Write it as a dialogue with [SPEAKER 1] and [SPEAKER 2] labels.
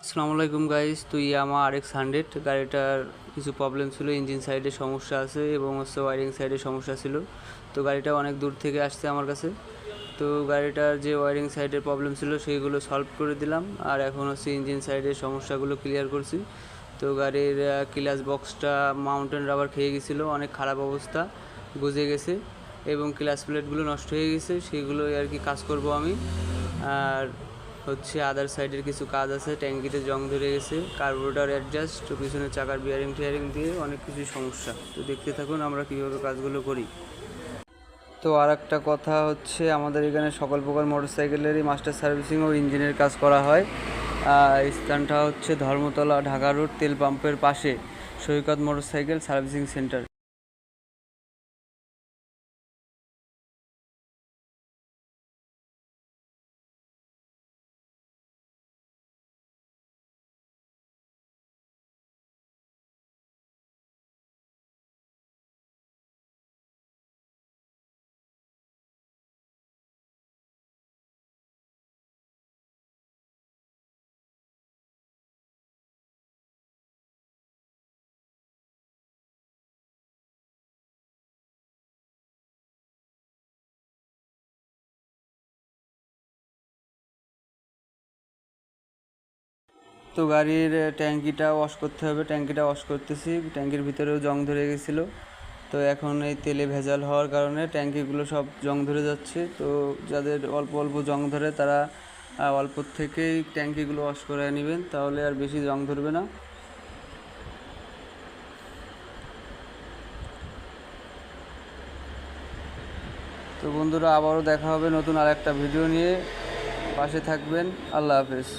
[SPEAKER 1] আসসালামু আলাইকুম গাইস। তো ইয়ামা RX 100 গাড়িটার কিছু প্রবলেম ছিল, ইঞ্জিন সাইডে সমস্যা আছে এবং হচ্ছে ওয়ারিং সাইডে সমস্যা ছিল। তো গাড়িটা অনেক দূর থেকে আসছে আমার কাছে। তো গাড়িটার যে ওয়ারিং সাইডের প্রবলেম ছিল সেইগুলো সলভ করে দিলাম, আর এখন হচ্ছে ইঞ্জিন সাইডের সমস্যাগুলো ক্লিয়ার করছি। তো গাড়ির ক্লাচ বক্সটা মাউন্টেন রাবার খেয়ে গেছিলো, অনেক খারাপ অবস্থা, গুজে গেছে এবং ক্লাচ প্লেটগুলো নষ্ট হয়ে গেছে, সেগুলোই আর কি কাজ করব আমি। আর হচ্ছে আদার সাইডের কিছু কাজ আছে, ট্যাঙ্কিতে জং ধরে গেছে, কার্বোরেটর অ্যাডজাস্ট, পিছনের চাকার বিয়ারিং টিয়ারিং দিয়ে অনেক কিছু সমস্যা। তো দেখতে থাকুন আমরা কীভাবে কাজগুলো করি। তো আর একটা কথা হচ্ছে, আমাদের এখানে সকল প্রকার মোটরসাইকেলেরই মাস্টার সার্ভিসিং ও ইঞ্জিনের কাজ করা হয়। স্থানটা হচ্ছে ধর্মতলা, ঢাকা রোড, তেল পাম্পের পাশে সৈকত মোটরসাইকেল সার্ভিসিং সেন্টার। তো গাড়ির ট্যাঙ্কিটা ওয়াশ করতে হবে, ট্যাঙ্কিটা ওয়াশ করতেছি, ট্যাঙ্কির ভিতরেও জং ধরে গেছিলো। তো এখন এই তেলে ভেজাল হওয়ার কারণে ট্যাঙ্কিগুলো সব জং ধরে যাচ্ছে। তো যাদের অল্প অল্প জং ধরে তারা অল্প থেকেই ট্যাঙ্কিগুলো ওয়াশ করে নেবেন, তাহলে আর বেশি জং ধরবে না। তো বন্ধুরা, আবারও দেখা হবে নতুন আর একটা ভিডিও নিয়ে। পাশে থাকবেন। আল্লাহ হাফেজ।